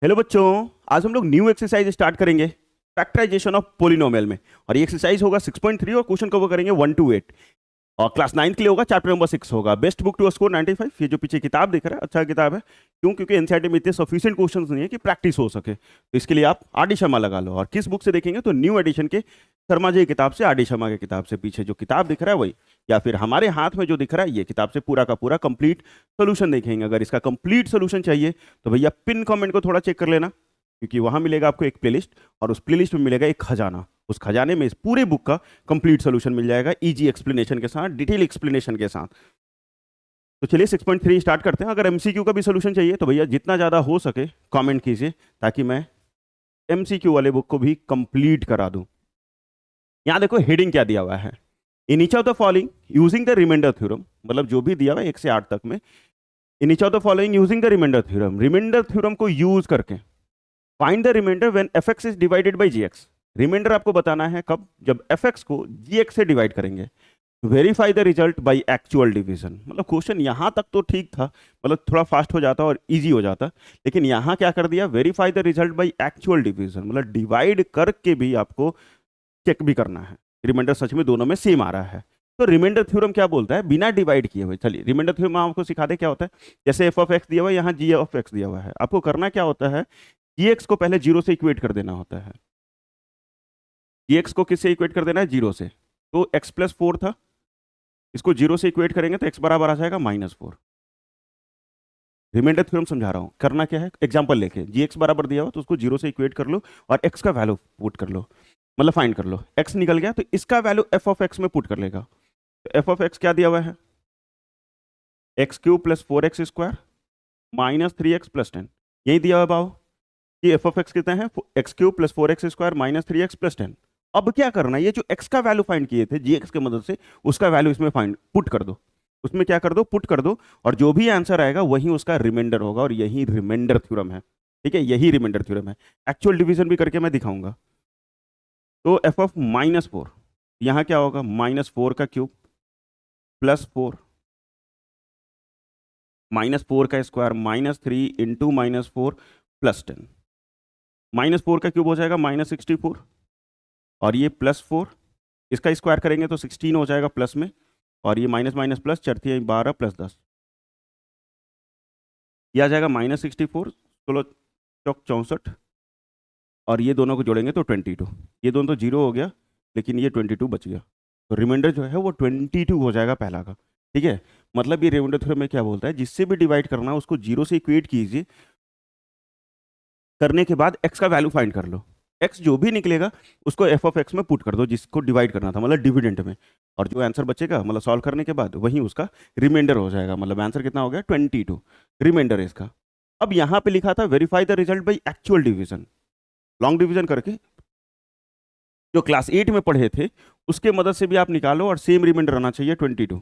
Hello बच्चों। आज हम लोग न्यू एक्सरसाइज स्टार्ट करेंगे फैक्टराइजेशन ऑफ पोलिनोमियल में। और ये एक्सरसाइज होगा 6.3 और क्वेश्चन कवर करेंगे 1 to 8। और क्लास 9 के लिए होगा, चैप्टर नंबर 6 होगा, बेस्ट बुक टू स्कोर 95। ये जो पीछे किताब दिख रहा है अच्छा किताब है। क्यों? क्योंकि एनसीईआरटी में इतने सफिशिएंट क्वेश्चंस नहीं है कि प्रैक्टिस हो सके, तो इसके लिए आप आर डी शर्मा लगा लो। और किस बुक से देखेंगे तो न्यू एडिशन के शर्मा जी की किताब से, आर डी शर्मा की किताब से। पीछे जो किताब दिख रहा है वही, या फिर हमारे हाथ में जो दिख रहा है ये किताब से पूरा का पूरा कंप्लीट सोल्यूशन देखेंगे। अगर इसका कंप्लीट सोल्यूशन चाहिए तो भैया पिन कमेंट को थोड़ा चेक कर लेना, क्योंकि वहां मिलेगा आपको एक प्लेलिस्ट, और उस प्लेलिस्ट में मिलेगा एक खजाना। उस खजाने में इस पूरे बुक का कंप्लीट सोल्यूशन मिल जाएगा, इजी एक्सप्लेनेशन के साथ, डिटेल एक्सप्लेनेशन के साथ। तो चलिए 6.3 स्टार्ट करते हैं। अगर एमसीक्यू का भी सोल्यूशन चाहिए तो भैया जितना ज़्यादा हो सके कमेंट कीजिए, ताकि मैं एमसीक्यू वाले बुक को भी कंप्लीट करा दूं। यहाँ देखो हेडिंग क्या दिया हुआ है, in each of the following using the remainder theorem. मतलब जो भी दिया हुआ है 1 से 8 तक में, in each of the following using the remainder theorem, remainder theorem को यूज करके find the remainder when fx is divided by gx। Remainder आपको बताना है कब? जब fx को gx से डिवाइड करेंगे। Verify the result by actual division. मतलब क्वेश्चन यहां तक तो ठीक था, मतलब थोड़ा फास्ट हो जाता और इजी हो जाता, लेकिन यहां क्या कर दिया, verify the result by actual division. मतलब डिवाइड करके भी आपको चेक भी करना है रिमाइंडर सच में दोनों में सेम आ रहा है। तो रिमाइंडर थ्योरम क्या बोलता है, बिना डिवाइड किए हुए। चलिए रिमाइंडर थ्योरम आपको सिखा दे क्या होता है। जैसे एफ ऑफ एक्स दिया हुआ है, यहाँ जी ऑफ एक्स दिया हुआ है, आपको करना क्या होता है, जीएक्स को पहले जीरो से इक्वेट कर देना होता है। जीएक्स को किससे इक्वेट कर देना है? जीरो से। तो एक्स प्लस 4 था, इसको जीरो से इक्वेट करेंगे तो एक्स बराबर आ जाएगा -4। रिमाइंडर थ्योरम समझा रहा हूं, करना क्या है, एग्जांपल लेके जीएक्स बराबर दिया हो तो उसको जीरो से इक्वेट कर लो और एक्स का वैल्यू पुट कर लो, मतलब फाइंड कर लो। एक्स निकल गया तो इसका वैल्यू एफ ऑफ एक्स में पुट कर लेगा। तो एफ ऑफ एक्स क्या दिया हुआ है, x cube plus 4x square -3x+10। यही दिया हुआ भाव कि एफ ऑफ एक्स कितना है, x cube plus 4x square -3x+10। अब क्या करना है, ये जो x का वैल्यू फाइंड किए थे जीएक्स की मदद से, उसका वैल्यू इसमें फाइंड पुट कर दो। उसमें क्या कर दो, पुट कर दो, और जो भी आंसर आएगा वही उसका रिमाइंडर होगा। और यही रिमाइंडर थ्योरम है, ठीक है, यही रिमाइंडर थ्योरम है। एक्चुअल डिवीजन भी करके मैं दिखाऊंगा। तो एफ ऑफ -4, यहाँ क्या होगा, -4 का क्यूब प्लस 4 -4 का स्क्वायर -3 इंटू -4 +10। -4 का क्यूब हो जाएगा -64, और ये +4, इसका स्क्वायर करेंगे तो 16 हो जाएगा प्लस में, और ये माइनस माइनस प्लस, चरती 12 + 10, ये आ जाएगा -64, 16 चौक 64, और ये दोनों को जोड़ेंगे तो 22। ये दोनों तो जीरो हो गया, लेकिन ये 22 बच गया। तो रिमाइंडर जो है वो 22 हो जाएगा पहला का, ठीक है। मतलब ये रिमाइंडर थ्योरम में क्या बोलता है, जिससे भी डिवाइड करना उसको जीरो से इक्वेट कीजिए, करने के बाद एक्स का वैल्यू फाइंड कर लो। एक्स जो भी निकलेगा उसको एफ ऑफ एक्स में पुट कर दो, जिसको डिवाइड करना था, मतलब डिविडेंड में। और जो आंसर बचेगा, मतलब सॉल्व करने के बाद, वही उसका रिमाइंडर हो जाएगा। मतलब आंसर कितना हो गया, 22 रिमाइंडर है इसका। अब यहाँ पे लिखा था verify the result by actual division, long division करके जो क्लास 8 में पढ़े थे उसके मदद से भी आप निकालो, और सेम रिमाइंडर आना चाहिए 22,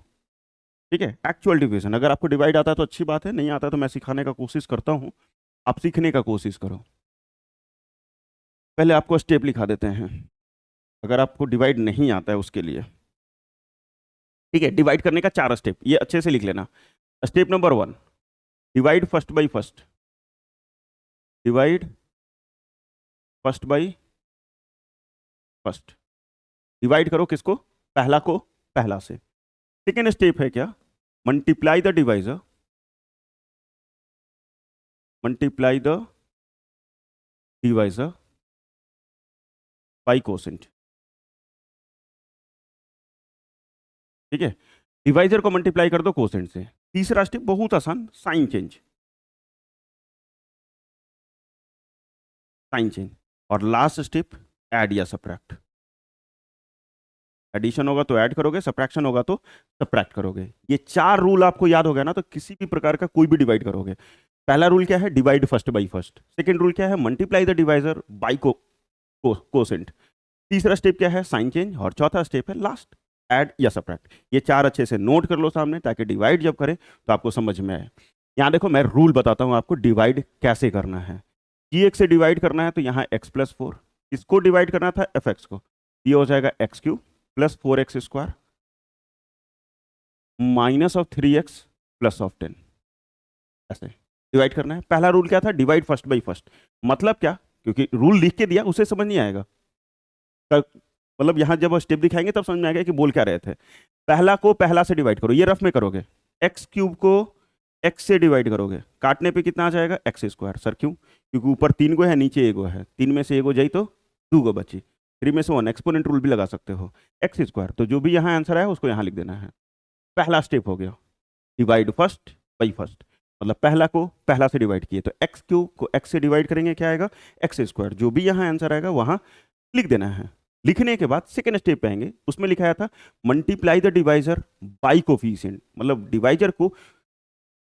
ठीक है। एक्चुअल डिवीजन, अगर आपको डिवाइड आता है तो अच्छी बात है, नहीं आता तो मैं सिखाने का कोशिश करता हूँ, आप सीखने का कोशिश करो। पहले आपको स्टेप लिखा देते हैं, अगर आपको डिवाइड नहीं आता है उसके लिए, ठीक है। डिवाइड करने का 4 स्टेप, ये अच्छे से लिख लेना। Step number 1, divide first by first, divide first by first. Divide करो किसको, पहला को पहला से। सेकेंड स्टेप है क्या, multiply the divisor, multiply the divisor by quotient, ठीक है। डिवाइजर को मल्टीप्लाई कर दो कोसेंट से। तीसरा स्टेप बहुत आसान, साइन चेंज, साइन चेंज। और लास्ट स्टेप ऐड या सब्ट्रैक्ट। एडिशन होगा तो ऐड करोगे, सब्ट्रैक्शन होगा तो सब्ट्रैक्ट करोगे। ये 4 रूल आपको याद हो गया ना, तो किसी भी प्रकार का कोई भी डिवाइड करोगे। पहला रूल क्या है, divide first by first. Second rule क्या है, multiply the divisor by quotient. तीसरा स्टेप क्या है, साइन चेंज। और चौथा स्टेप है लास्ट, ऐड या सब्ट्रैक्ट। ये 4 अच्छे से नोट कर लो सामने, ताकि डिवाइड जब करें तो आपको समझ में आए। यहाँ देखो मैं रूल बताता हूँ आपको डिवाइड कैसे करना है। जी एक्स से डिवाइड करना है तो यहाँ x+4, इसको डिवाइड करना था एफ एक्स को, ये हो जाएगा x³ plus 4x square -3x +10। ऐसे डिवाइड करना है। पहला रूल क्या था, डिवाइड फर्स्ट बाई फर्स्ट। मतलब क्या, क्योंकि रूल लिख के दिया उसे समझ नहीं आएगा, मतलब यहां जब स्टेप दिखाएंगे तब समझ में आएगा कि बोल क्या रहे थे। पहला को पहला से डिवाइड करो, ये रफ में करोगे, एक्स क्यूब को एक्स से डिवाइड करोगे, काटने पे कितना आ जाएगा, एक्स स्क्वायर। सर क्यों, क्योंकि ऊपर 3 गो है नीचे 1 गो है, 3 में से 1 गो जाई तो 2 गो बची, 3 में से 1, एक्सपोनेंट रूल भी लगा सकते हो, एक्स स्क्वायर। तो जो भी यहाँ आंसर है उसको यहाँ लिख देना है। पहला स्टेप हो गया, डिवाइड फर्स्ट बाई फर्स्ट, मतलब पहला को पहला से डिवाइड किए तो एक्स क्यूब को एक्स से डिवाइड करेंगे, क्या आएगा, एक्स स्क्वायर। जो भी यहाँ आंसर आएगा वहाँ लिख देना है। लिखने के बाद सेकेंड स्टेप पे आएंगे, उसमें लिखाया था multiply the divisor by coefficient, मतलब डिवाइजर को,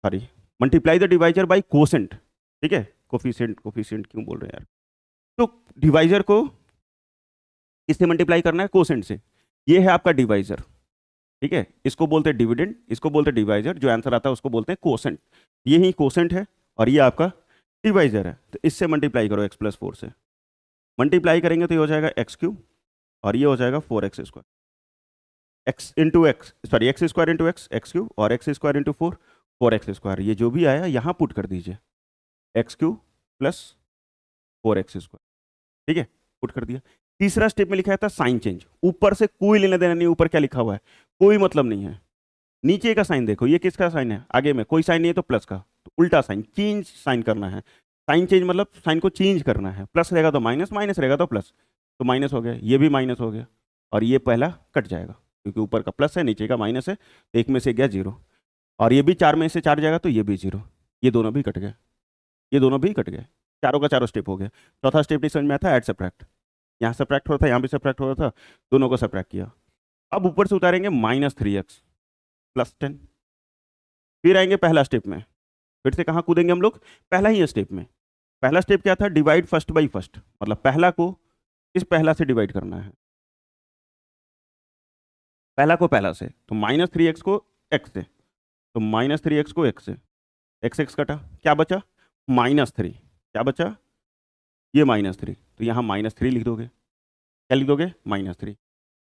sorry, multiply the divisor by quotient, ठीक है, कोफिशिएंट कोफिशिएंट क्यों बोल रहे हैं यार। तो डिवाइजर को किससे मल्टीप्लाई करना है, कोसेंट से। ये है आपका डिवाइजर, ठीक है, इसको बोलते हैं डिविडेंड, इसको बोलते हैं डिवाइजर, जो आंसर आता है उसको बोलते हैं कोसेंट। ये ही कोसेंट है और ये आपका डिवाइजर है। तो इससे मल्टीप्लाई करो x+4 से, मल्टीप्लाई करेंगे तो ये हो जाएगा एक्स क्यूब और ये हो जाएगा 4x square, X into X, sorry X square into X, X cube, और X square into 4, 4x square. ये जो भी आया यहाँ पुट कर दीजिए, x cube plus 4x square, ठीक है, पुट कर दिया। तीसरा स्टेप में लिखा था साइन चेंज, ऊपर से कोई लेना देना नहीं, ऊपर क्या लिखा हुआ है कोई मतलब नहीं है। नीचे का साइन देखो, ये किसका साइन है, आगे में कोई साइन नहीं है तो प्लस का, तो उल्टा साइन, चेंज साइन करना है। साइन चेंज मतलब साइन को चेंज करना है, प्लस रहेगा तो माइनस, माइनस रहेगा तो प्लस, तो माइनस हो गया, ये भी माइनस हो गया, और ये पहला कट जाएगा क्योंकि ऊपर का प्लस है नीचे का माइनस है, तो एक में से गया 0, और ये भी 4 में से 4 जाएगा तो ये भी 0, ये दोनों भी कट गए, ये दोनों भी कट गए, चारों का चारों स्टेप हो गया। चौथा स्टेप नहीं समझ में आता, ऐड सब्ट्रैक्ट, यहाँ सब्ट्रैक्ट हो रहा था यहाँ भी सब्ट्रैक्ट हो रहा था, दोनों को सब्ट्रैक्ट किया। अब ऊपर से उतारेंगे -3x प्लस 10, फिर आएंगे पहला स्टेप में, फिर से कहाँ कूदेंगे हम लोग, पहला ही स्टेप में। पहला स्टेप क्या था, डिवाइड फर्स्ट बाई फर्स्ट, मतलब पहला को इस पहला से डिवाइड करना है, पहला को पहला से, तो -3x को x से, तो -3x को x से, x x कटा, क्या बचा -3, क्या बचा ये -3, तो यहाँ -3 लिख दोगे, क्या लिख दोगे -3।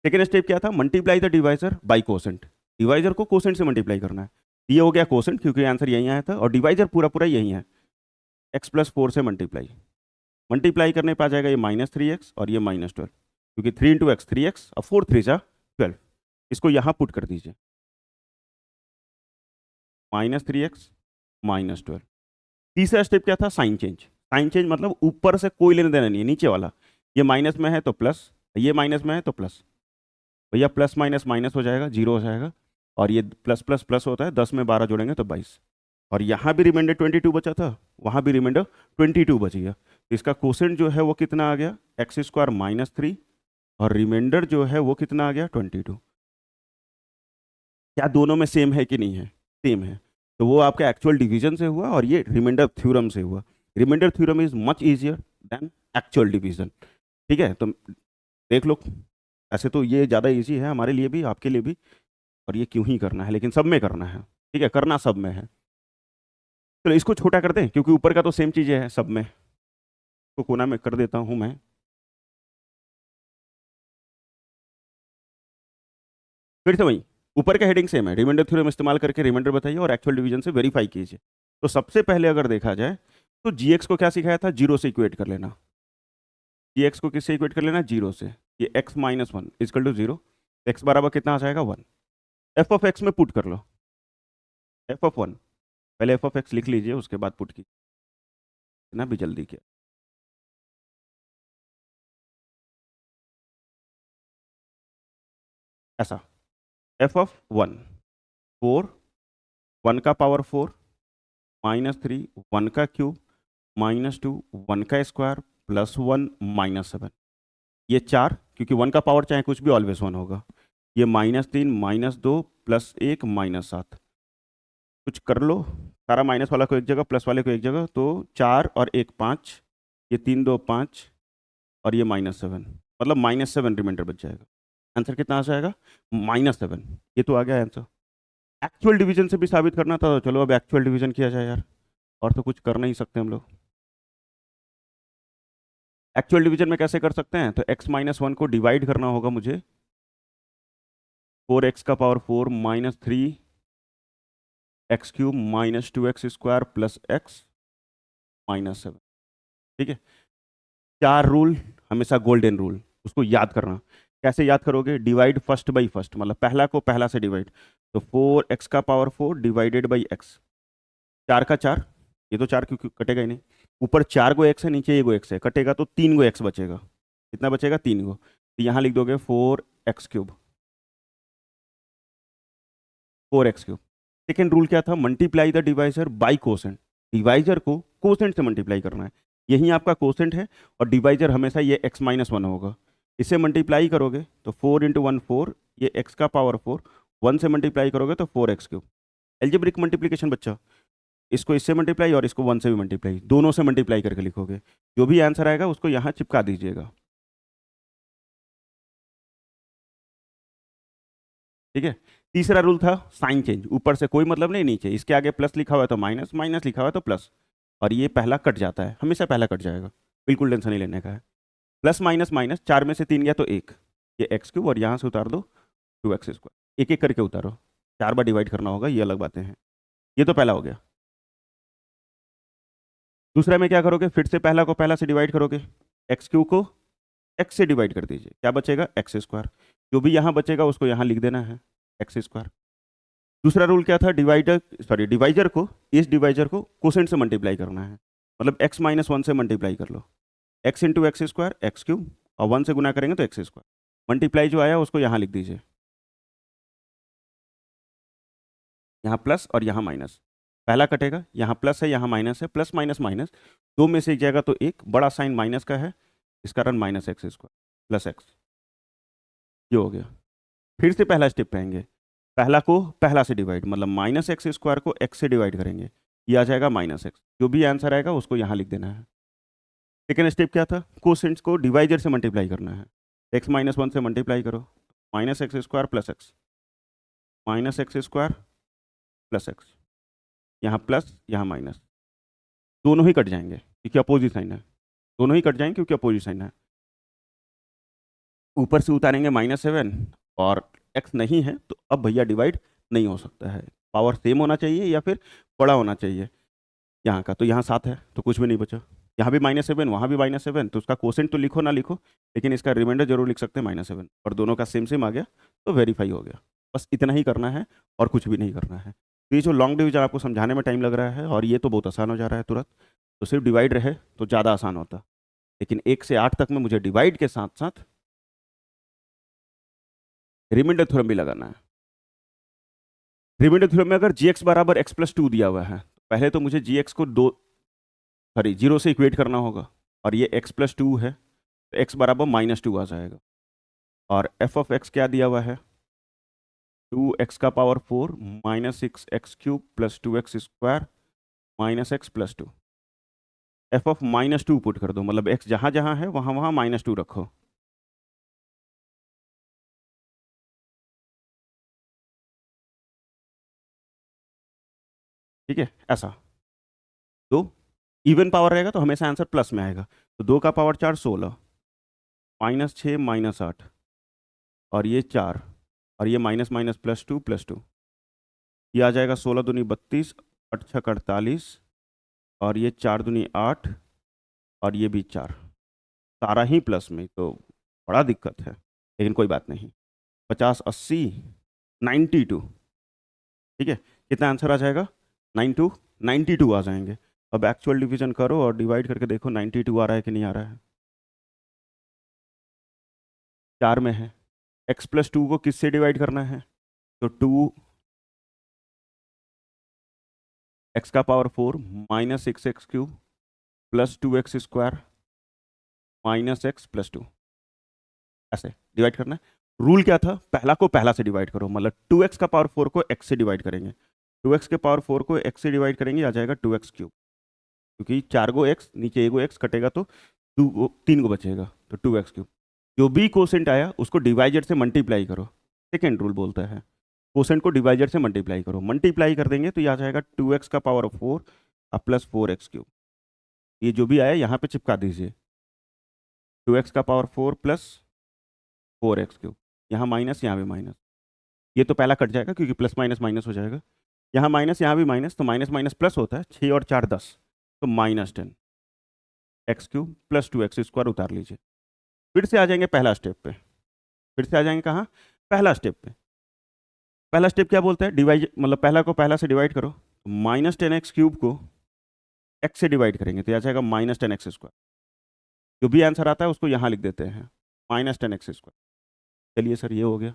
सेकेंड स्टेप क्या था, multiply the divisor by quotient, divisor को कोसेंट से मल्टीप्लाई करना है, ये हो गया कोसेंट क्योंकि आंसर यहीं आया था, और डिवाइजर पूरा पूरा यही है, x+4 से मल्टीप्लाई, मल्टीप्लाई करने पर आ जाएगा ये -3x और ये -12, क्योंकि 3 इंटू एक्स 3x और 4 3 जा 12, इसको यहाँ पुट कर दीजिए, -3x -12। तीसरा स्टेप क्या था, साइन चेंज, साइन चेंज मतलब ऊपर से कोई लेने देना नहीं है, नीचे वाला, ये माइनस में है तो प्लस, ये माइनस में है तो प्लस, भैया प्लस माइनस माइनस हो जाएगा, 0 हो जाएगा, और ये प्लस प्लस प्लस होता है, 10 में 12 जोड़ेंगे तो 22, और यहाँ भी रिमाइंडर 22 बचा था, वहाँ भी रिमाइंडर 22 बच गया, तो इसका कोसेंट जो है वो कितना आ गया, x² -3, और रिमाइंडर जो है वो कितना आ गया 22। क्या दोनों में सेम है कि नहीं है, सेम है, तो वो आपका एक्चुअल डिवीजन से हुआ और ये रिमाइंडर थ्योरम से हुआ। Remainder theorem is much easier than actual division, ठीक है, तो देख लो, ऐसे तो ये ज़्यादा इजी है हमारे लिए भी आपके लिए भी, और ये क्यों ही करना है, लेकिन सब में करना है, ठीक है, करना सब में है। चलो इसको छोटा कर दें क्योंकि ऊपर का तो सेम चीज़ें है सब में, तो कोना में कर देता हूँ मैं। फिर से वही, ऊपर का हेडिंग सेम है, रिमाइंडर थ्योरम इस्तेमाल करके रिमाइंडर बताइए और एक्चुअल डिवीजन से वेरीफाई कीजिए। तो सबसे पहले अगर देखा जाए तो जीएक्स को क्या सिखाया था, 0 से इक्वेट कर लेना, जीएक्स को किससे इक्वेट कर लेना, 0 से, ये x -1 इजकल टू 0, एक्स बराबर कितना आ जाएगा 1, एफ ऑफ एक्स में पुट कर लो, एफ ऑफ 1, पहले एफ ऑफ एक्स लिख लीजिए उसके बाद पुट कीजिए, इतना भी जल्दी किया, ऐसा, एफ ऑफ 1 4, 1 का पावर 4, -3 1 का क्यूब, -2 1 का स्क्वायर, +1 -7, ये 4, क्योंकि 1 का पावर चाहे कुछ भी ऑलवेज 1 होगा, ये -3 -2 +1 -7, कुछ कर लो, सारा माइनस वाला को एक जगह प्लस वाले को एक जगह, तो 4 और 1 5, ये 3 2 5, और ये -7, मतलब -7 रिमाइंडर बच जाएगा, आंसर कितना आ जाएगा -7, ये तो आ गया आंसर। एक्चुअल डिवीजन से भी साबित करना था, तो चलो अब एक्चुअल डिवीजन किया जाए यार, और तो कुछ कर नहीं सकते हम लोग। एक्चुअल डिवीजन में कैसे कर सकते हैं, तो x -1 को डिवाइड करना होगा मुझे, 4x का पावर 4 -3 x³ -2x² + x -7। ठीक है, 4 रूल हमेशा गोल्डन रूल, उसको याद करना। कैसे याद करोगे? डिवाइड फर्स्ट बाई फर्स्ट, मतलब पहला को पहला से डिवाइड। तो 4x का पावर 4 डिवाइडेड बाई x, 4 का 4, ये तो 4 क्योंकि कटेगा ही नहीं। ऊपर 4 गो x है, नीचे 1 गो x है, कटेगा तो 3 गो x बचेगा। कितना बचेगा? 3 गो। तो यहाँ लिख दोगे 4x cube, 4x cube. Second rule क्या था? Multiply the divisor by quotient. Divisor को कोसेंट से मल्टीप्लाई करना है, यही आपका कोसेंट है, और डिवाइजर हमेशा ये x-1 होगा। इसे मल्टीप्लाई करोगे तो 4 इंटू 1 4, ये x का पावर 4, 1 से मल्टीप्लाई करोगे तो 4x क्यूब। एल्जेब्रिक मल्टीप्लिकेशन बच्चा, इसको इससे मल्टीप्लाई और इसको 1 से भी मल्टीप्लाई, दोनों से मल्टीप्लाई करके लिखोगे। जो भी आंसर आएगा उसको यहाँ चिपका दीजिएगा। ठीक है, तीसरा रूल था साइन चेंज। ऊपर से कोई मतलब नहीं, नीचे इसके आगे प्लस लिखा हुआ है तो माइनस, माइनस लिखा हुआ है तो प्लस, और ये पहला कट जाता है, हमेशा पहला कट जाएगा, बिल्कुल टेंशन नहीं लेने का है। प्लस माइनस माइनस, 4 में से 3 गया तो 1, ये एक्स क्यूब, और यहाँ से उतार दो 2x²। एक एक करके उतारो, 4 बार डिवाइड करना होगा, ये अलग बातें हैं। ये तो पहला हो गया। दूसरा में क्या करोगे? फिर से पहला को पहला से डिवाइड करोगे, एक्स क्यूब को एक्स से डिवाइड कर दीजिए, क्या बचेगा? x²। जो भी यहाँ बचेगा उसको यहाँ लिख देना है, x²। दूसरा रूल क्या था? डिवाइजर को, इस डिवाइजर को कोसेंट से मल्टीप्लाई करना है, मतलब x-1 से मल्टीप्लाई कर लो, x into x², x cube, और 1 से गुना करेंगे तो x²। मल्टीप्लाई जो आया उसको यहाँ लिख दीजिए, यहाँ प्लस और यहाँ माइनस, पहला कटेगा, यहाँ प्लस है यहाँ माइनस है, प्लस माइनस माइनस, दो में से एक जाएगा तो एक, बड़ा साइन माइनस का है, इस कारण -x² प्लस x, ये हो गया। फिर से पहला स्टेप पे आएंगे, पहला को पहला से डिवाइड, मतलब -x² को x से डिवाइड करेंगे, ये आ जाएगा -x। जो भी आंसर आएगा उसको यहाँ लिख देना है। सेकेंड स्टेप क्या था? कोसेंट्स को डिवाइजर से मल्टीप्लाई करना है, x-1 से मल्टीप्लाई करो, -x² plus x, -x² plus x, यहाँ प्लस यहाँ माइनस, दोनों ही कट जाएंगे क्योंकि अपोजिट साइन है, दोनों ही कट जाएंगे क्योंकि अपोजिट साइन है। ऊपर से उतारेंगे -7, और x नहीं है तो अब भैया डिवाइड नहीं हो सकता है, पावर सेम होना चाहिए या फिर बड़ा होना चाहिए यहाँ का। तो यहाँ 7 है तो कुछ भी नहीं बचा, यहाँ भी -7, वहाँ भी -7, तो उसका कोसेंट तो लिखो ना लिखो, लेकिन इसका रिमाइंडर जरूर लिख सकते हैं -7, और दोनों का सेम सेम आ गया तो वेरीफाई हो गया। बस इतना ही करना है और कुछ भी नहीं करना है। तो ये जो लॉन्ग डिवीजन आपको समझाने में टाइम लग रहा है, और ये तो बहुत आसान हो जा रहा है तुरंत, तो सिर्फ डिवाइड रहे तो ज़्यादा आसान होता, लेकिन 1 से 8 तक में मुझे डिवाइड के साथ साथ रिमाइंडर थ्योरम भी लगाना है। रिमाइंडर थ्योरम में अगर gx बराबर x+2 दिया हुआ है, पहले तो मुझे gx को 0 से इक्वेट करना होगा, और ये x+2 है तो x बराबर -2 आ जाएगा, और f ऑफ x क्या दिया हुआ है? 2x का power 4 -6x³ plus 2x² -x+2। f of -2 put कर दो, मतलब x जहाँ जहाँ है वहाँ वहाँ -2 रखो। ठीक है, ऐसा। तो इवन पावर रहेगा तो हमेशा आंसर प्लस में आएगा, तो 2 का पावर 4 16, -6 -8, और ये 4, और ये माइनस माइनस +2 ये आ जाएगा 16 दूनी 32, 8 छक 48, और ये 4 दूनी 8, और ये भी 4, सारा ही प्लस में, तो बड़ा दिक्कत है, लेकिन कोई बात नहीं। 50 80 92, ठीक है, कितना आंसर आ जाएगा? 92 आ जाएंगे। अब एक्चुअल डिवीजन करो और डिवाइड करके देखो 92 आ रहा है कि नहीं आ रहा है। 4 में है, x+2 को किससे डिवाइड करना है? तो 2 x का power 4 -6x³ plus 2x² -x+2, ऐसे डिवाइड करना है। रूल क्या था? पहला को पहला से डिवाइड करो, मतलब 2x का पावर 4 को x से डिवाइड करेंगे, 2x के पावर 4 को x से डिवाइड करेंगे, आ जाएगा 2x³, क्योंकि 4 गो x, नीचे 1 गो x कटेगा तो 3 गो बचेगा, तो 2x³। जो भी कोसेंट आया उसको डिवाइजर से मल्टीप्लाई करो, सेकेंड रूल बोलता है कोसेंट को डिवाइजर से मल्टीप्लाई करो, मल्टीप्लाई कर देंगे तो ये आ जाएगा 2x का पावर 4 और प्लस 4x³। ये जो भी आया यहाँ पे चिपका दीजिए, 2x का पावर 4 प्लस 4x³, यहाँ माइनस यहाँ भी माइनस, ये तो पहला कट जाएगा क्योंकि प्लस माइनस माइनस हो जाएगा, यहाँ माइनस यहाँ भी माइनस, तो माइनस माइनस प्लस होता है, 6 और 4 10, तो -10 एक्स क्यूब प्लस 2x² उतार लीजिए। फिर से आ जाएंगे पहला स्टेप पे, फिर से आ जाएंगे कहाँ, पहला स्टेप पे। पहला स्टेप क्या बोलता है, डिवाइड, मतलब पहला को पहला से डिवाइड करो। -10x³ को x से डिवाइड करेंगे तो आ जाएगा -10x²। जो भी आंसर आता है उसको यहाँ लिख देते हैं -10x²। चलिए सर ये हो गया।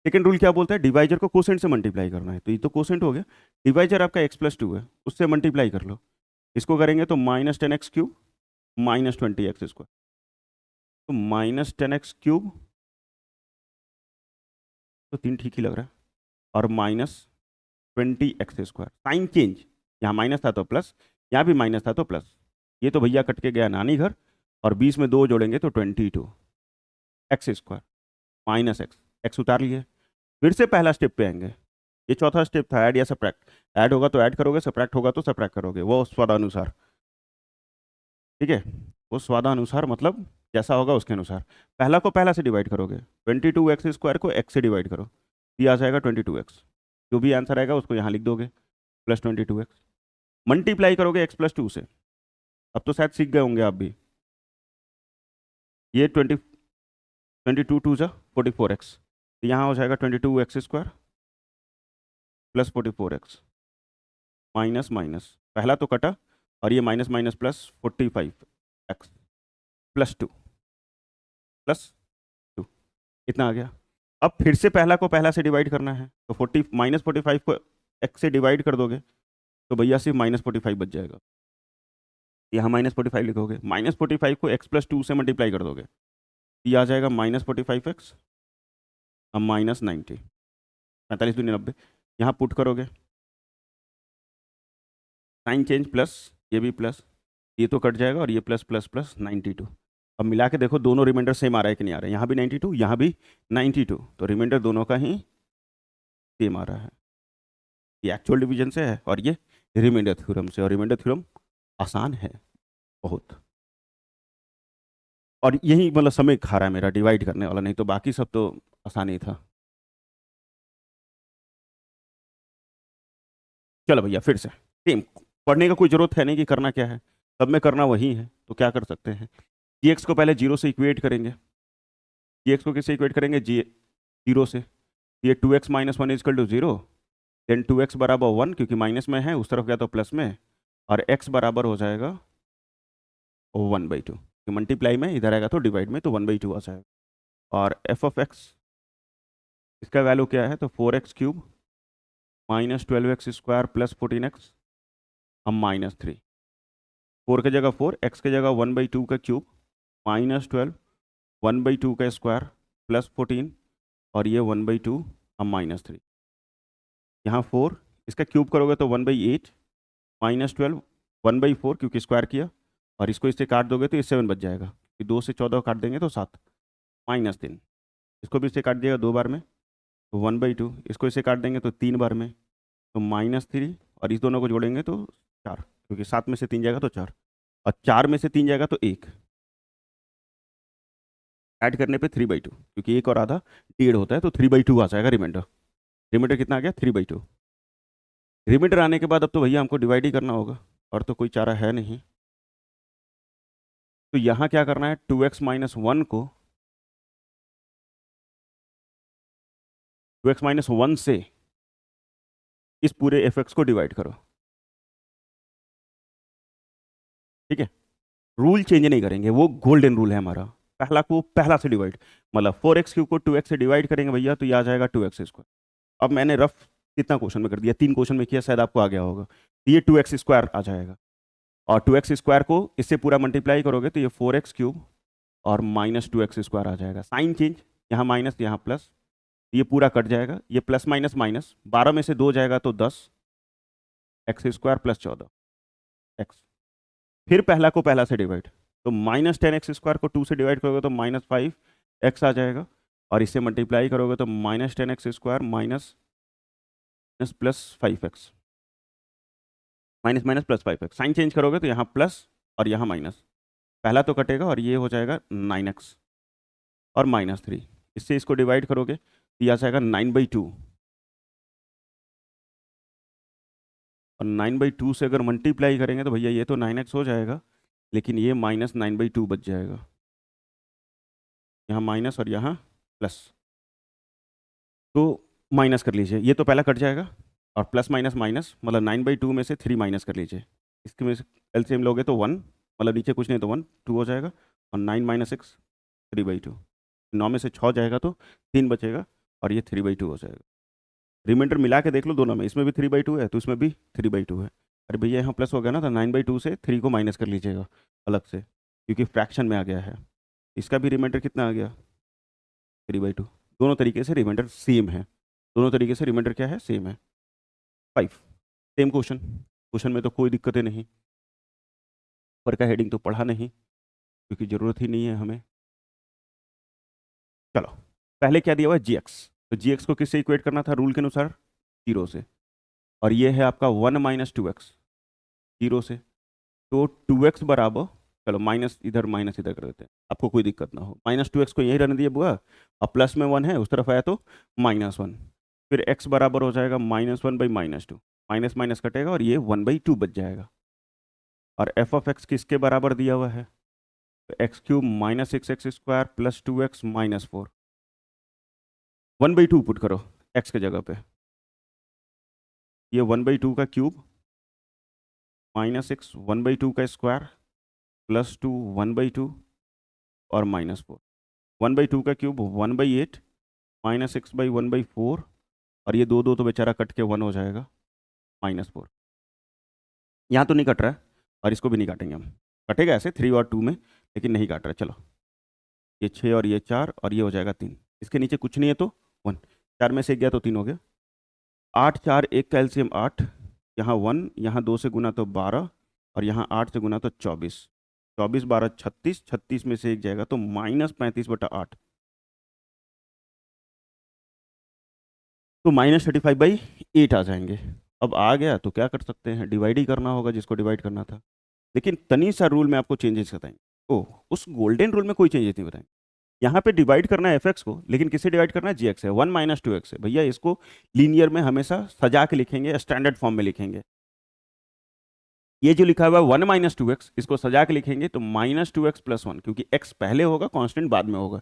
सेकेंड रूल क्या बोलता है, डिवाइजर को कोसेंट से मल्टीप्लाई करना है, तो ये तो कोसेंट हो गया। डिवाइजर आपका x+2 है, उससे मल्टीप्लाई कर लो। इसको करेंगे तो -10x³ -20x²। तो -10x³ तो 3 ठीक ही लग रहा है, और -20x²। साइन चेंज, यहाँ माइनस था तो प्लस, यहाँ भी माइनस था तो प्लस। ये तो भैया कट के गया नानी घर, और 20 में 2 जोड़ेंगे तो 22x² -x, x उतार लिए। फिर से पहला स्टेप पे आएंगे, ये चौथा स्टेप था, ऐड या सब्ट्रैक्ट। ऐड होगा तो ऐड करोगे, सब्ट्रैक्ट होगा तो सब्ट्रैक्ट करोगे, वो स्वादानुसार, ठीक है। वो स्वादानुसार मतलब जैसा होगा उसके अनुसार। पहला को पहला से डिवाइड करोगे, 22x² को x से डिवाइड करो, ये आ जाएगा 22x। जो भी आंसर आएगा उसको यहाँ लिख दोगे +22x। मल्टीप्लाई करोगे x+2 से, अब तो शायद सीख गए होंगे आप भी। ये 22 2 जा 44x, तो यहाँ हो जाएगा 22x² plus 44x minus minus, पहला तो कटा, और ये माइनस माइनस प्लस 45x +2 इतना आ गया। अब फिर से पहला को पहला से डिवाइड करना है, तो -45 को x से डिवाइड कर दोगे तो भैया सिर्फ -45 बच जाएगा। यहाँ -45 लिखोगे, -45 को x+2 से मल्टीप्लाई कर दोगे, ये आ जाएगा -45x अब -90, 45 दूनी 90। यहाँ पुट करोगे, साइन चेंज प्लस, ये भी प्लस, ये तो कट जाएगा, और ये प्लस प्लस प्लस 92। अब मिला के देखो दोनों रिमाइंडर सेम आ रहा है कि नहीं आ रहा है, यहाँ भी 92, यहाँ भी 92, तो रिमाइंडर दोनों का ही सेम आ रहा है। ये एक्चुअल डिवीजन से है और ये रिमाइंडर थ्योरम से, और रिमाइंडर थ्योरम आसान है बहुत, और यही मतलब समय खा रहा है मेरा डिवाइड करने वाला, नहीं तो बाकी सब तो आसान ही था। चलो भैया फिर से सेम, पढ़ने का कोई जरूरत है नहीं कि करना क्या है, सब में करना वही है। तो क्या कर सकते हैं, जी को पहले 0 से इक्वेट करेंगे। जी को किससे इक्वेट करेंगे, 0 से। ये 2x - 1 = 0, देन 2x बराबर 1, क्योंकि माइनस में है, उस तरफ गया तो प्लस में, और x बराबर हो जाएगा 1/2। मल्टीप्लाई में इधर आएगा तो डिवाइड में, तो 1/2 आ जाएगा। और f(x) इसका वैल्यू क्या है, तो 4x³ -12x² प्लस 14x अब -3। 4 की जगह 4, x की जगह 1/2 का क्यूब, -12 1/2 का स्क्वायर प्लस 14, और ये 1/2 अब -3। यहाँ 4 इसका क्यूब करोगे तो 1/8, -12 1/4 क्योंकि स्क्वायर किया, और इसको इससे काट दोगे तो ये 7 बच जाएगा, कि 2 से 14 काट देंगे तो 7, -3। इसको भी इससे काट दिएगा 2 बार में, तो 1/2, इसको इससे काट देंगे तो 3 बार में, तो -3, और इस दोनों को जोड़ेंगे तो 4, क्योंकि 7 में से 3 जाएगा तो 4, और 4 में से 3 जाएगा तो 1, ऐड करने पे 3/2, क्योंकि 1 और आधा 1.5 होता है, तो 3/2 आ जाएगा रिमाइंडर। रिमाइंडर कितना आ गया, 3/2। रिमाइंडर आने के बाद अब तो भैया हमको डिवाइड ही करना होगा, और तो कोई चारा है नहीं। तो यहाँ क्या करना है, 2x - 1 को 2x - 1 से इस पूरे fx को डिवाइड करो, ठीक है। रूल चेंज नहीं करेंगे, वो गोल्डन रूल है हमारा, पहला को पहला से डिवाइड, मतलब 4x³ को 2x से डिवाइड करेंगे भैया तो ये आ जाएगा 2x²। अब मैंने रफ कितना क्वेश्चन में कर दिया, 3 क्वेश्चन में किया, शायद आपको आ गया होगा। ये 2x² आ जाएगा, और 2x² को इससे पूरा मल्टीप्लाई करोगे तो ये 4x³ और -2x² आ जाएगा। साइन चेंज, यहाँ माइनस यहाँ प्लस, ये पूरा कट जाएगा, ये प्लस माइनस माइनस, 12 में से 2 जाएगा तो 10 x² प्लस 14 x। फिर पहला को पहला से डिवाइड, तो -10x² को 2 से डिवाइड करोगे तो -5x आ जाएगा, और इससे मल्टीप्लाई करोगे तो -10x² minus plus 5x, minus minus plus 5x। Sign change करोगे तो यहाँ प्लस और यहाँ माइनस, पहला तो कटेगा, और ये हो जाएगा 9x और -3। इससे इसको डिवाइड करोगे तो यह आ जाएगा 9/2 और 9/2 से अगर मल्टीप्लाई करेंगे तो भैया ये तो 9x हो जाएगा, लेकिन ये -9/2 बच जाएगा, यहाँ माइनस और यहाँ प्लस। तो माइनस कर लीजिए, ये तो पहला कट जाएगा, और प्लस माइनस माइनस मतलब 9/2 में से 3 माइनस कर लीजिए। इसके में से एलसीएम लोगे तो 1, मतलब नीचे कुछ नहीं तो 1 2 हो जाएगा, और 9 - 6 3/2। 9 में से 6 जाएगा तो 3 बचेगा, और ये 3/2 हो जाएगा। रिमाइंडर मिला के देख लो दोनों में, इसमें भी 3/2 है तो इसमें भी 3/2 है। अरे भैया यहाँ प्लस हो गया ना, तो 9/2 से 3 को माइनस कर लीजिएगा अलग से, क्योंकि फ्रैक्शन में आ गया है। इसका भी रिमाइंडर कितना आ गया, 3/2। दोनों तरीके से रिमाइंडर सेम है, दोनों तरीके से रिमाइंडर क्या है, सेम है। 5 सेम क्वेश्चन, क्वेश्चन में तो कोई दिक्कतें नहीं, ऊपर का हेडिंग तो पढ़ा नहीं क्योंकि ज़रूरत ही नहीं है हमें। चलो, पहले क्या दिया हुआ है, GX, तो GX को किससे इक्वेट करना था रूल के अनुसार, 0 से, और ये है आपका 1 - 2x 0 से, तो 2x बराबर, चलो माइनस इधर कर देते हैं, आपको कोई दिक्कत ना हो। -2x को यही रहने दिए बुआ, अब प्लस में 1 है उस तरफ आया तो -1, फिर x बराबर हो जाएगा -1/-2, माइनस माइनस कटेगा और ये 1/2 बच जाएगा। और f ऑफ x किसके बराबर दिया हुआ है, तो x³ -6x² + 2x - 4, 1/2 पुट करो x के जगह पे, ये 1/2 का क्यूब -6 1/2 का स्क्वायर +2 1/2 और -4, 1/2 का क्यूब 1/8 -6/1/4, और ये 2 तो बेचारा कट के 1 हो जाएगा -4। यहाँ तो नहीं कट रहा है, और इसको भी नहीं काटेंगे हम, कटेगा ऐसे 3 और 2 में, लेकिन नहीं काट रहा। चलो, ये 6 और ये 4 और ये हो जाएगा 3, इसके नीचे कुछ नहीं है तो 1, 4 में से 1 गया तो 3 हो गया। 8 4 1 का एलसीएम 8, यहाँ 1, यहाँ 2 से गुना तो 12, और यहाँ 8 से गुना तो 24, 24 12 36, 36 में से 1 जाएगा तो -35/8, तो -35/8 आ जाएंगे। अब आ गया तो क्या कर सकते हैं, डिवाइड ही करना होगा जिसको डिवाइड करना था, लेकिन तनी सा रूल में आपको चेंजेस बताएंगे। ओह, उस गोल्डन रूल में कोई चेंजेस नहीं बताएंगे। यहाँ पे डिवाइड करना है एफ को, लेकिन किससे डिवाइड करना है, GX है, 1 - 2x है। भैया इसको लीनियर में हमेशा सजा के लिखेंगे, स्टैंडर्ड फॉर्म में लिखेंगे। ये जो लिखा हुआ है 1 - 2x, इसको सजा के लिखेंगे तो -2x + 1, क्योंकि x पहले होगा, कांस्टेंट बाद में होगा,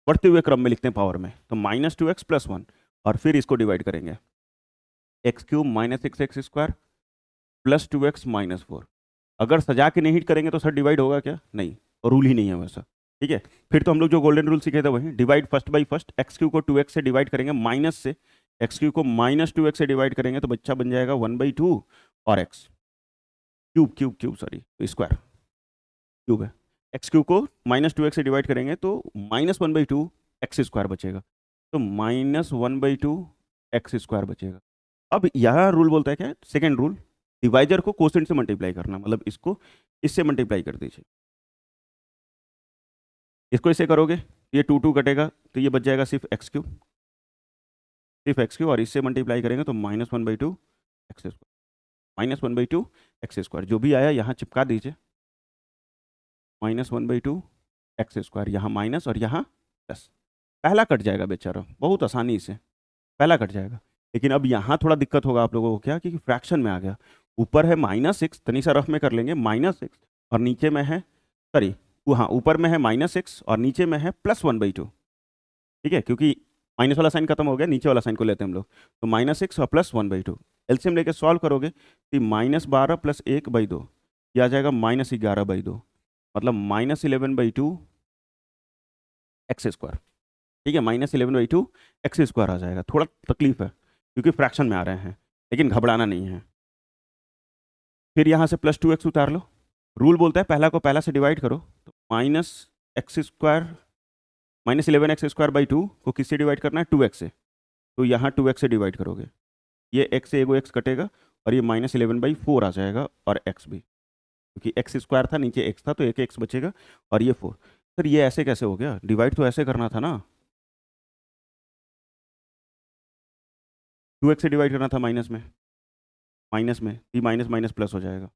बढ़ते हुए क्रम में लिखते हैं पावर में, तो -2x + 1, और फिर इसको डिवाइड करेंगे, x³ -6x² + 2x - 4। अगर सजा के नहीं करेंगे तो सर डिवाइड होगा क्या, नहीं, रूल ही नहीं है वैसा। ठीक है, फिर तो हम लोग जो गोल्डन रूल सीखे थे वही, divide first by first, x³ को 2x से डिवाइड करेंगे माइनस से, x³ को -2x से डिवाइड करेंगे तो बच्चा बन जाएगा 1/2, और x cube sorry square, cube है, x³ को -2x से डिवाइड करेंगे तो -1/2 x² बचेगा, तो -1/2 x² बचेगा। अब यह रूल बोलता है क्या, सेकेंड रूल, डिवाइजर को कोसेंट से मल्टीप्लाई करना, मतलब इसको इससे मल्टीप्लाई कर दीजिए, इसको इससे करोगे ये 2 कटेगा तो ये बच जाएगा सिर्फ x³, और इससे मल्टीप्लाई करेंगे तो -1/2 x², -1/2 x², जो भी आया यहाँ चिपका दीजिए, -1/2 x², यहाँ माइनस और यहाँ प्लस, पहला कट जाएगा बेचारा, बहुत आसानी से पहला कट जाएगा। लेकिन अब यहाँ थोड़ा दिक्कत होगा आप लोगों को, क्या, क्योंकि फ्रैक्शन में आ गया, ऊपर है -6, तनी सा रफ में कर लेंगे, -6, और नीचे में है, सॉरी वो हाँ, ऊपर में है -6 और नीचे में है +1/2, ठीक है, क्योंकि माइनस वाला साइन खत्म हो गया, नीचे वाला साइन को लेते हैं हम लोग, तो -6 और +1/2, एलसीएम लेके सॉल्व करोगे तो -12 + 1/2, ये आ जाएगा -11/2, मतलब -11/2 x², ठीक है, -11/2 x² आ जाएगा। थोड़ा तकलीफ है क्योंकि फ्रैक्शन में आ रहे हैं, लेकिन घबराना नहीं है। फिर यहाँ से +2x उतार लो, रूल बोलता है पहला को पहला से डिवाइड करो, तो -11x² को किससे डिवाइड करना है, 2x से, तो यहाँ 2x से डिवाइड करोगे, ये x से एगो x कटेगा और ये -11/4 आ जाएगा, और x भी, क्योंकि x² था नीचे x था तो एक x बचेगा, और ये 4। सर ये ऐसे कैसे हो गया, डिवाइड तो ऐसे करना था ना, 2x से डिवाइड करना था माइनस में, ये माइनस माइनस प्लस हो जाएगा,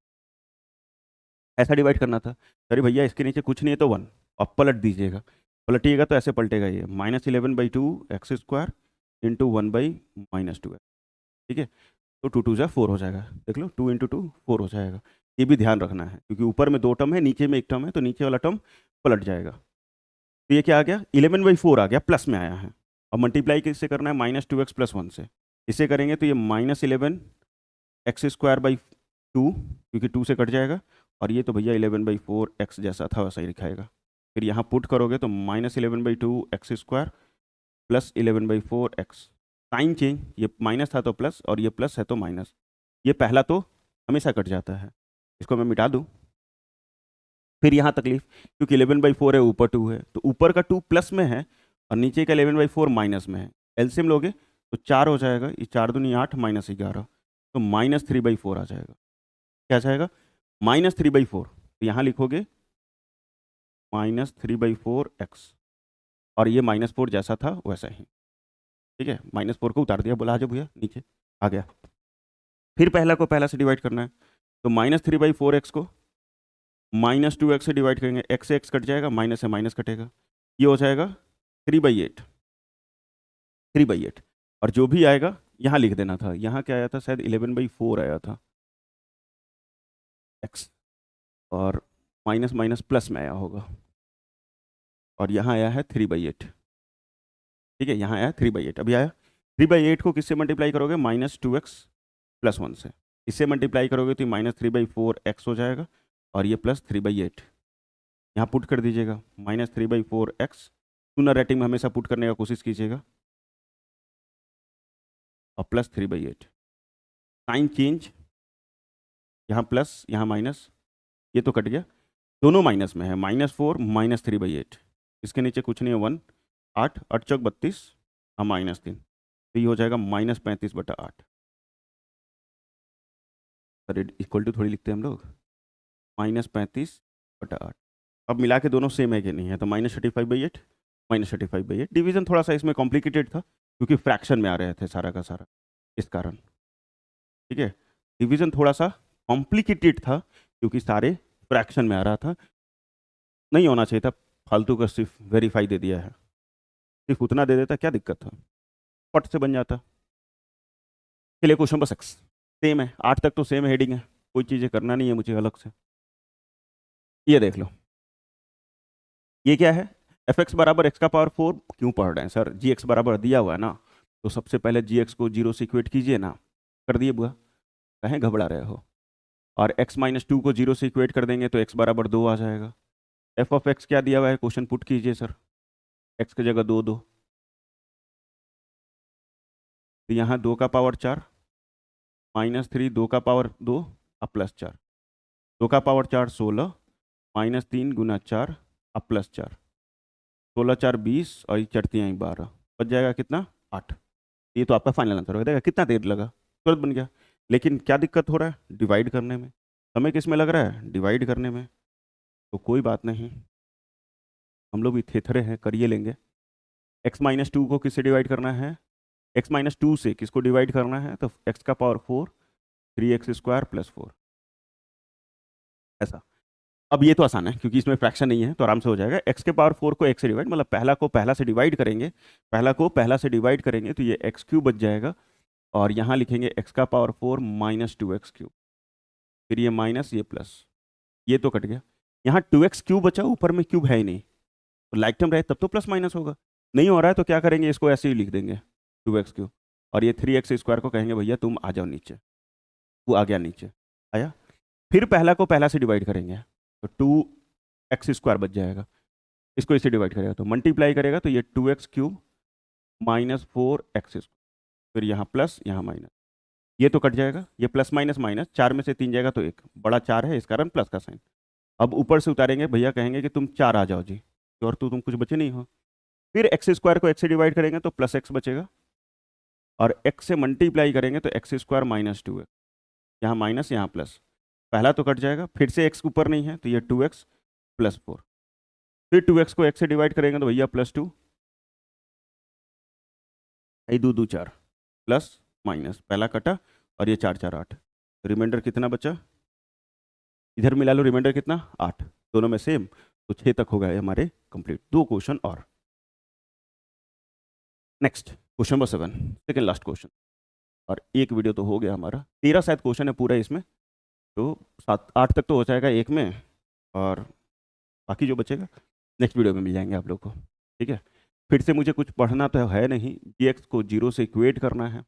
ऐसा डिवाइड करना था। अरे भैया इसके नीचे कुछ नहीं है तो 1, अब पलट दीजिएगा, पलटिएगा तो ऐसे पलटेगा, ये -11/2 x² × 1/-2, ठीक है, तो 2 2 जा 4 हो जाएगा। देख लो 2 इंटू 2 4 हो जाएगा। ये भी ध्यान रखना है क्योंकि ऊपर में 2 टर्म है, नीचे में 1 टर्म है, तो नीचे वाला टर्म पलट जाएगा। तो ये क्या आ गया, 11/4 आ गया, प्लस में आया है। अब मल्टीप्लाई किससे करना है, -2x + 1 से। इसे करेंगे तो ये -11x²/2, क्योंकि 2 से कट जाएगा, और ये तो भैया 11/4x जैसा था वैसा ही दिखाएगा। फिर यहाँ पुट करोगे तो -11/2x² + 11/4x। साइन चेंज, ये माइनस था तो प्लस, और ये प्लस है तो माइनस। ये पहला तो हमेशा कट जाता है, इसको मैं मिटा दूँ। फिर यहाँ तकलीफ, क्योंकि 11/4 है, ऊपर 2 है, तो ऊपर का 2 प्लस में है और नीचे का 11/4 माइनस में है। एलसीएम लोगे तो 4 हो जाएगा, ये 4 दूनी 8 -11, तो -3/4 आ जाएगा। क्या आ जाएगा, -3/4। तो यहाँ लिखोगे -3/4x, और ये -4 जैसा था वैसा ही, ठीक है। -4 को उतार दिया, बोला आ जाओ भैया नीचे, आ गया। फिर पहला को पहला से डिवाइड करना है, तो -3/4x को -2x से डिवाइड करेंगे, x से x कट जाएगा, माइनस से माइनस कटेगा, ये हो जाएगा 3/8। 3/8, और जो भी आएगा यहाँ लिख देना था। यहाँ क्या आया था, शायद 11/4 आया था x, और माइनस माइनस प्लस में आया होगा, और यहाँ आया है 3/8। ठीक है, यहाँ आया 3/8, अभी आया 3/8 को किससे मल्टीप्लाई करोगे, -2x + 1 से। इससे मल्टीप्लाई करोगे तो -3/4x हो जाएगा, और ये +3/8 यहाँ पुट कर दीजिएगा। -3/4x, टूनर रेटिंग में हमेशा पुट करने का कोशिश कीजिएगा, और +3/8। साइन चेंज, यहाँ प्लस यहाँ माइनस, ये तो कट गया, दोनों माइनस में है, -4 -3/8। इसके नीचे कुछ नहीं है, 1 8 8 चौक 32, हाँ -3, तो ये हो जाएगा -35/8। अरे इक्वल टू थोड़ी लिखते हैं हम लोग, -35/8। अब मिला के दोनों सेम है कि नहीं है, तो -35/8 -35/8। डिवीजन थोड़ा सा इसमें कॉम्प्लिकेटेड था क्योंकि फ्रैक्शन में आ रहे थे सारा का सारा, इस कारण। ठीक है, डिवीजन थोड़ा सा कॉम्प्लिकेटेड था क्योंकि सारे फ्रैक्शन में आ रहा था, नहीं होना चाहिए था। फालतू का सिर्फ वेरीफाई दे दिया है, सिर्फ उतना दे देता, क्या दिक्कत था, फट से बन जाता। चलिए क्वेश्चन नंबर 6 सेम है, 8 तक तो सेम हेडिंग है, कोई चीज़ें करना नहीं है मुझे अलग से। ये देख लो, ये क्या है, fx = x⁴। क्यों पढ़ रहे हैं सर, gx बराबर दिया हुआ है ना, तो सबसे पहले gx को 0 से इक्वेट कीजिए ना, कर दिए बुआ, कहें घबरा रहे हो। और x-2 को 0 से इक्वेट कर देंगे तो x = 2 आ जाएगा। f(x) क्या दिया हुआ है, क्वेश्चन पुट कीजिए सर, x की जगह 2 2, तो यहाँ 2 का पावर 4, -3 2 का पावर 2 अब +4, 2 का पावर 4 16, -3 × 4 अब +4, 16 4 20, और ये चढ़ती हैं 12, बच जाएगा कितना, 8। ये तो आपका फाइनल आंसर हो देखा कितना देर लगा, तुरंत बन गया। लेकिन क्या दिक्कत हो रहा है, डिवाइड करने में, समय किस में लग रहा है, डिवाइड करने में। तो कोई बात नहीं, हम लोग भी थेथरे हैं, करिए लेंगे। x-2 को किससे डिवाइड करना है, x-2 से किसको डिवाइड करना है, तो x का पावर 4 3x² + 4, ऐसा। अब ये तो आसान है क्योंकि इसमें फ्रैक्शन नहीं है, तो आराम से हो जाएगा। x के पावर 4 को x से डिवाइड, मतलब पहला को पहला से डिवाइड करेंगे, पहला को पहला से डिवाइड करेंगे तो ये x³ बच जाएगा, और यहाँ लिखेंगे x का पावर 4 -2x³, फिर ये माइनस ये प्लस, ये तो कट गया। यहाँ 2x³ बचा, ऊपर में क्यूब है ही नहीं, तो लाइक टर्म रहे तब तो प्लस माइनस होगा, नहीं हो रहा है तो क्या करेंगे, इसको ऐसे ही लिख देंगे 2x³, और ये 3x² को कहेंगे भैया तुम आ जाओ नीचे, वो आ गया नीचे, आया। फिर पहला को पहला से डिवाइड करेंगे तो 2x² बच जाएगा, इसको इससे डिवाइड करेगा तो मल्टीप्लाई करेगा तो ये 2x³ -4x², फिर यहाँ प्लस यहाँ माइनस, ये तो कट जाएगा, ये प्लस माइनस माइनस, 4 में से 3 जाएगा तो 1, बड़ा 4 है इस कारण प्लस का साइन। अब ऊपर से उतारेंगे, भैया कहेंगे कि तुम 4 आ जाओ जी, और तो तुम कुछ बचे नहीं हो। फिर x² को x से डिवाइड करेंगे तो +x बचेगा, और x से मल्टीप्लाई करेंगे तो x² -2 है, यहाँ माइनस यहाँ प्लस, पहला तो कट जाएगा, फिर से x ऊपर नहीं है तो ये 2x + 4, फिर 2x को x से डिवाइड करेंगे तो भैया +2, 2 2 4 प्लस माइनस, पहला कटा, और ये 4 4 8, रिमाइंडर कितना बचा, इधर मिला लो, रिमाइंडर कितना 8, दोनों में सेम, तो 6 तक हो गए हमारे कंप्लीट। 2 क्वेश्चन और। Next question number 7, second last question. और एक वीडियो तो हो गया हमारा। 13 शायद क्वेश्चन है पूरा इसमें, तो 7-8 तक तो हो जाएगा एक में, और बाकी जो बचेगा नेक्स्ट वीडियो में मिल जाएंगे आप लोग को। ठीक है, फिर से मुझे कुछ पढ़ना तो है नहीं, जी एक्स को 0 से इक्वेट करना है,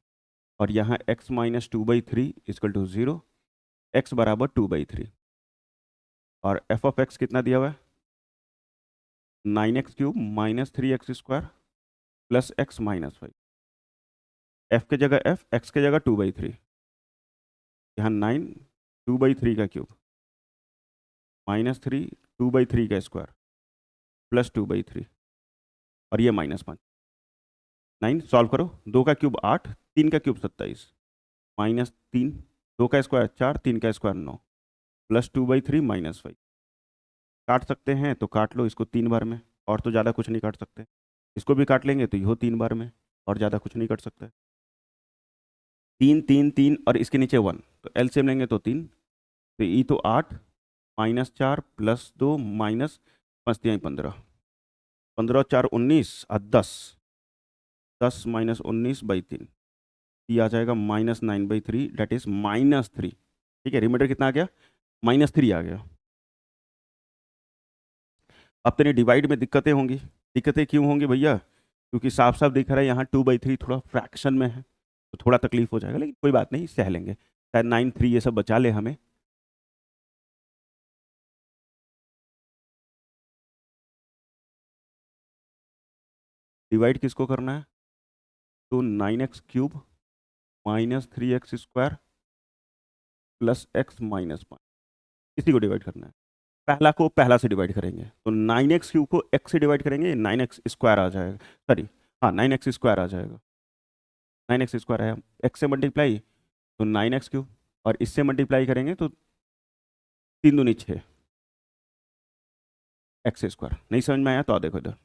और यहाँ x minus 2/3 equal to 0, x बराबर 2/3, और f ऑफ x कितना दिया हुआ है 9x³ minus 3x² plus x minus 5। f के जगह f, x के जगह 2/3, यहाँ 9 2/3 का क्यूब माइनस 3 2/3 का स्क्वायर प्लस 2/3, और ये -5। 9 सॉल्व करो, 2 का क्यूब 8, 3 का क्यूब 27, माइनस 3, 2 का स्क्वायर 4, 3 का स्क्वायर 9, प्लस 2/3 -5। काट सकते हैं तो काट लो इसको 3 बार में, और तो ज़्यादा कुछ नहीं काट सकते। इसको भी काट लेंगे तो ये हो 3 बार में, और ज़्यादा कुछ नहीं काट सकते। 3 3 3 और इसके नीचे 1, तो एलसीएम लेंगे तो 3, तो ई तो 8 -4 प्लस 2 माइनस 5 15, 15 4 19 और 10, 10 माइनस 19/3, ये आ जाएगा -9/3, डेट इज -3। ठीक है, रिमाइंडर कितना आ गया -3 आ गया। अब तेरे डिवाइड में दिक्कतें होंगी। दिक्कतें क्यों होंगी भैया, क्योंकि साफ साफ दिख रहा है यहाँ 2/3 थोड़ा फ्रैक्शन में है, तो थोड़ा तकलीफ हो जाएगा, लेकिन कोई बात नहीं, सह लेंगे। शायद 9 3 ये सब बचा ले हमें। डिवाइड किसको करना है, तो 9x³ minus 3x² plus x minus 5, इसी को डिवाइड करना है। पहला को पहला से डिवाइड करेंगे, तो 9x³ को x से डिवाइड करेंगे, 9x² आ जाएगा, सॉरी हाँ 9x² आ जाएगा। 9x² है, x से मल्टीप्लाई तो 9x³, और इससे मल्टीप्लाई करेंगे तो 3 दूनी 6 x²। नहीं समझ में आया तो देखो इधर,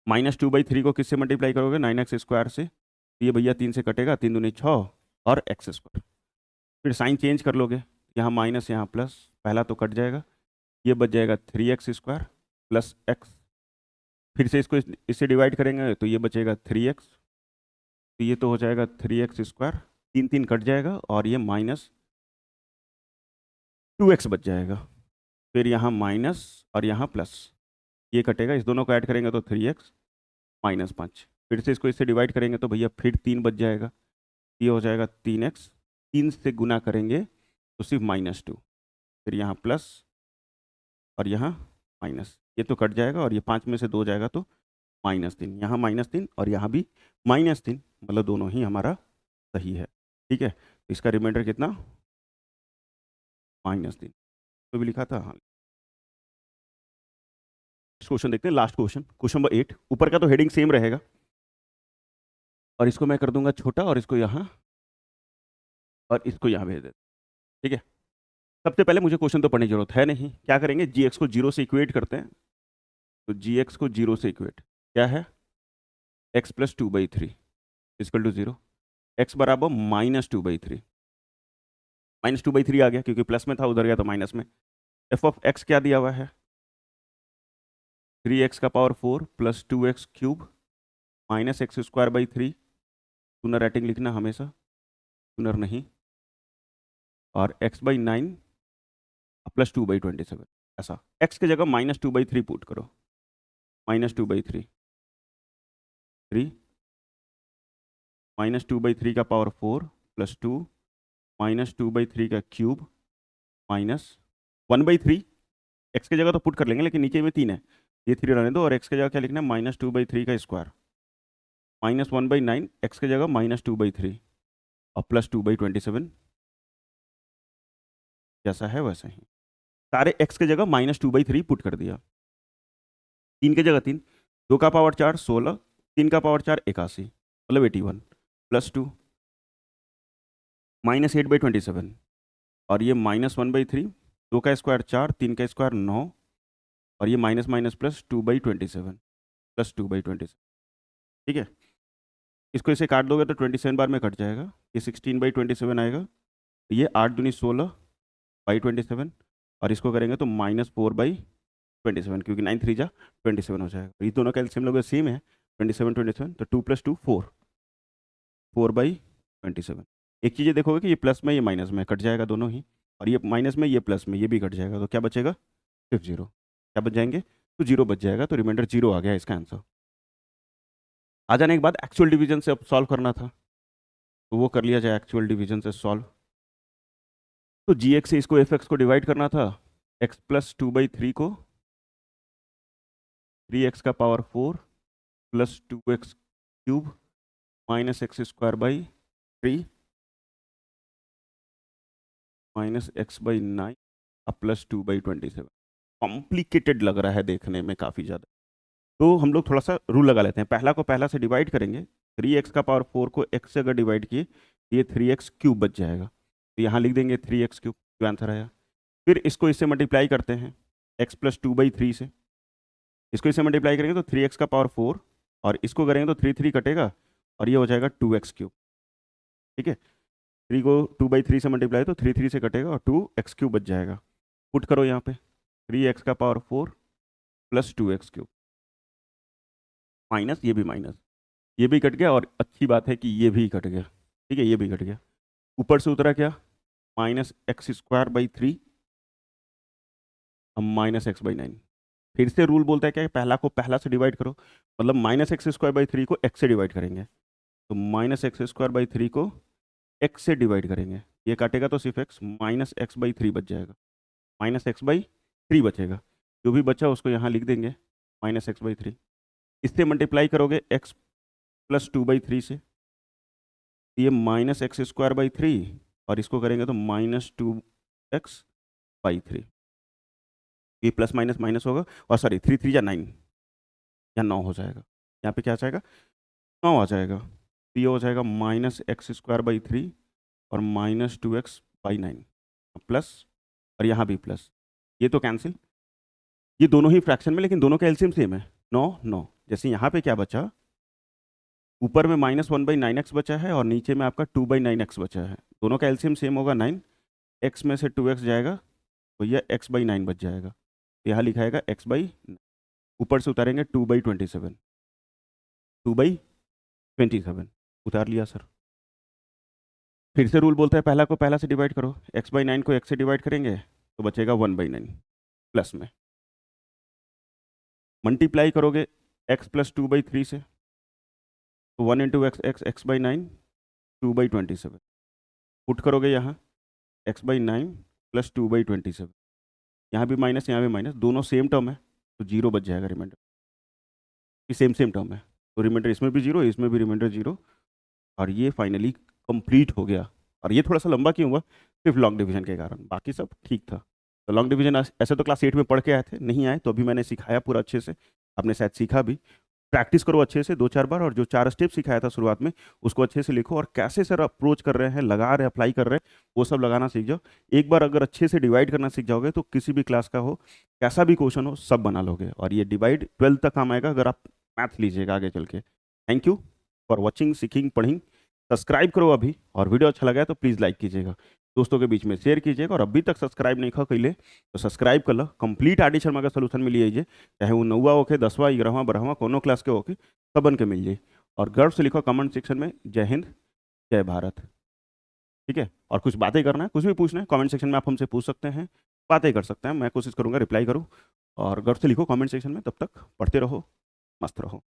-2/3 को किससे मल्टीप्लाई करोगे 9x² से, ये भैया 3 से कटेगा, 3 दूनी 6 और x²। फिर साइन चेंज कर लोगे, यहाँ माइनस यहाँ प्लस, पहला तो कट जाएगा, ये बच जाएगा 3x² प्लस x। फिर से इसको इससे डिवाइड करेंगे तो ये बचेगा 3x, तो ये तो हो जाएगा 3x², 3 3 कट जाएगा, और ये -2x बच जाएगा। फिर यहाँ माइनस और यहाँ प्लस, ये कटेगा, इस दोनों को ऐड करेंगे तो 3x -5। फिर से इसको इससे डिवाइड करेंगे तो भैया फिर 3 बच जाएगा, ये हो जाएगा 3x, 3 से गुना करेंगे तो सिर्फ -2, फिर यहाँ प्लस और यहाँ माइनस, ये तो कट जाएगा, और ये 5 में से 2 जाएगा तो -3, यहाँ -3 और यहाँ भी -3, मतलब दोनों ही हमारा सही है। ठीक है, तो इसका रिमाइंडर कितना -3, तो भी लिखा था हाँ। क्वेश्चन देखते हैं, लास्ट क्वेश्चन, क्वेश्चन नंबर 8। ऊपर का तो हेडिंग सेम रहेगा, और इसको मैं कर दूंगा छोटा, और इसको यहाँ और इसको यहाँ भेज देते। ठीक है, सबसे पहले मुझे क्वेश्चन तो पढ़ने की जरूरत है नहीं, क्या करेंगे जी को 0 से इक्वेट करते हैं। तो जी को 0 से इक्वेट क्या है, x plus 2/3 equal to 0, x बराबर -2/3, -2/3 आ गया क्योंकि प्लस में था, उधर गया तो माइनस में। f ऑफ x क्या दिया हुआ है 3x का power 4 plus 2x³ minus x²/3, tuner writing लिखना हमेशा, टूनर नहीं, और x/9 प्लस 2/27, ऐसा। x की जगह -2/3 पुट करो, -2/3 3 -2/3 का पावर 4 प्लस 2 -2/3 का क्यूब माइनस 1/3, x की जगह तो पुट कर लेंगे, लेकिन नीचे में 3 है, ये 3 रहने दो, और x की जगह क्या लिखना है -2/3 का स्क्वायर माइनस 1/9, x की जगह -2/3 और प्लस 2/27, जैसा है वैसा ही। सारे x की जगह -2/3 पुट कर दिया, 3 की जगह 3, 2 का पावर 4 16, 3 का पावर 4 81, मतलब 81, प्लस 2 -8/27, और ये -1/3, 2 का स्क्वायर 4, 3 का स्क्वायर 9, और ये माइनस माइनस प्लस 2/27 प्लस 2/27। ठीक है, इसको इसे काट दोगे तो 27 बार में कट जाएगा, ये 16/27 आएगा, ये 8 दूनी 16/27, और इसको करेंगे तो -4/27, क्योंकि 9 3 जा 27 हो जाएगा। ये दोनों का एलसीएम लोग सेम है, 27 27, तो 2 + 2 4, 4/27 27। एक चीज़ ये देखोगे कि ये प्लस में ये माइनस में कट जाएगा दोनों ही, और ये माइनस में ये प्लस में ये भी कट जाएगा, तो क्या बचेगा? सिर्फ जीरो। क्या बच जाएंगे? तो जीरो बच जाएगा, तो रिमाइंडर जीरो आ गया इसका आंसर। आ जाने के बाद एक्चुअल डिवीजन से अब सॉल्व करना था, तो वो कर लिया जाए एक्चुअल डिवीजन से सॉल्व। तो जी एक्स से इसको एफ एक्स को डिवाइड करना था, एक्स प्लस 2/3 को 3x का power 4 plus 2x cube minus x square by 3 minus x by 9 अब प्लस 2/27। कॉम्प्लिकेटेड लग रहा है देखने में काफ़ी ज़्यादा, तो हम लोग थोड़ा सा रूल लगा लेते हैं। पहला को पहला से डिवाइड करेंगे, 3x का पावर 4 को x से अगर डिवाइड किए ये 3x क्यूब बच जाएगा, तो यहाँ लिख देंगे 3x क्यूब, जो आंसर आया। फिर इसको इससे मल्टीप्लाई करते हैं x प्लस 2/3 से, इसको इससे मल्टीप्लाई करेंगे तो 3x का पावर 4, और इसको करेंगे तो 3 कटेगा और ये हो जाएगा 2x क्यूब। ठीक है, 3 को 2/3 से मल्टीप्लाई तो 3 से कटेगा और 2x क्यूब बच जाएगा। पुट करो यहाँ पे 3x का power 4 plus 2x cube minus ये भी कट गया, और अच्छी बात है कि ये भी कट गया। ठीक है, ये भी कट गया। ऊपर से उतरा क्या? माइनस एक्स स्क्वायर बाई 3 अब माइनस एक्स बाई 9। फिर से रूल बोलता है क्या? पहला को पहला से डिवाइड करो, मतलब माइनस एक्स स्क्वायर बाई 3 को एक्स से डिवाइड करेंगे, तो माइनस एक्स स्क्वायर बाई 3 को एक्स से डिवाइड करेंगे, ये काटेगा तो सिर्फ एक्स, माइनस एक्स बाई 3 बच जाएगा, माइनस एक्स बाई 3 बचेगा। जो भी बचा उसको यहाँ लिख देंगे माइनस एक्स बाई 3। इससे मल्टीप्लाई करोगे एक्स प्लस 2/3 से, ये माइनस एक्स स्क्वायर बाई 3, और इसको करेंगे तो माइनस 2x/3। ये प्लस माइनस माइनस होगा, और सॉरी 3 या 9 या 9 हो जाएगा। यहाँ पे क्या आ जाएगा? 9 आ जाएगा। तो ये हो जाएगा माइनस एक्स स्क्वायर बाई 3 और माइनस 2x/9 प्लस, और यहाँ भी प्लस, ये तो कैंसिल। ये दोनों ही फ्रैक्शन में, लेकिन दोनों का एलसीएम सेम है 9 जैसे यहाँ पे क्या बचा? ऊपर में -1/9x बचा है और नीचे में आपका 2/9x बचा है। दोनों का एलसीएम सेम होगा 9, x में से 2x जाएगा तो यह x/9 बच जाएगा। यहाँ लिखाएगा x/9, ऊपर से उतारेंगे 2/27, 2/27 उतार लिया सर। फिर से रूल बोलता है पहला को पहला से डिवाइड करो, x/9 को x से डिवाइड करेंगे तो बचेगा 1/9, प्लस में मल्टीप्लाई करोगे x प्लस 2/3 से, तो 1 into X x x/9 2/27। Put करोगे यहाँ x/9 प्लस 2/27, यहाँ भी माइनस यहाँ भी माइनस, दोनों सेम टर्म है तो जीरो बच जाएगा रिमाइंडर। ये सेम सेम टर्म है तो रिमाइंडर इसमें भी जीरो, इसमें भी रिमाइंडर जीरो, और ये फाइनली कंप्लीट हो गया। और ये थोड़ा सा लंबा क्यों हुआ? सिर्फ लॉन्ग डिवीजन के कारण, बाकी सब ठीक था। तो लॉन्ग डिवीजन ऐसे तो क्लास 8 में पढ़ के आए थे, नहीं आए तो अभी मैंने सिखाया पूरा अच्छे से, आपने शायद सीखा भी। प्रैक्टिस करो अच्छे से 2-4 बार, और जो 4 स्टेप सिखाया था शुरुआत में उसको अच्छे से लिखो, और कैसे सर अप्रोच कर रहे हैं, लगा रहे हैं, अप्लाई कर रहे हैं, वो सब लगाना सीख जाओ। एक बार अगर अच्छे से डिवाइड करना सीख जाओगे तो किसी भी क्लास का हो, कैसा भी क्वेश्चन हो, सब बना लोगे। और ये डिवाइड 12th तक काम आएगा अगर आप मैथ लीजिएगा आगे चल के। थैंक यू फॉर वॉचिंग सीखिंग पढ़िंग। सब्सक्राइब करो अभी, और वीडियो अच्छा लगा है तो प्लीज़ लाइक कीजिएगा, दोस्तों के बीच में शेयर कीजिएगा, और अभी तक सब्सक्राइब नहीं कैले तो सब्सक्राइब कर लो। कंप्लीट आर डी शर्मा का सोल्यूशन मिल लीजिए, चाहे वो 9वां होके 10वां 11वां 12वां कोनो क्लास के होके, सब बन के मिल जाए। और गर्व से लिखो कमेंट सेक्शन में जय हिंद जय भारत। ठीक है, और कुछ बातें करना है, कुछ भी पूछना है कमेंट सेक्शन में आप हमसे पूछ सकते हैं, बातें कर सकते हैं, मैं कोशिश करूँगा रिप्लाई करूँ। और गर्व से लिखो कमेंट सेक्शन में, तब तक पढ़ते रहो, मस्त रहो।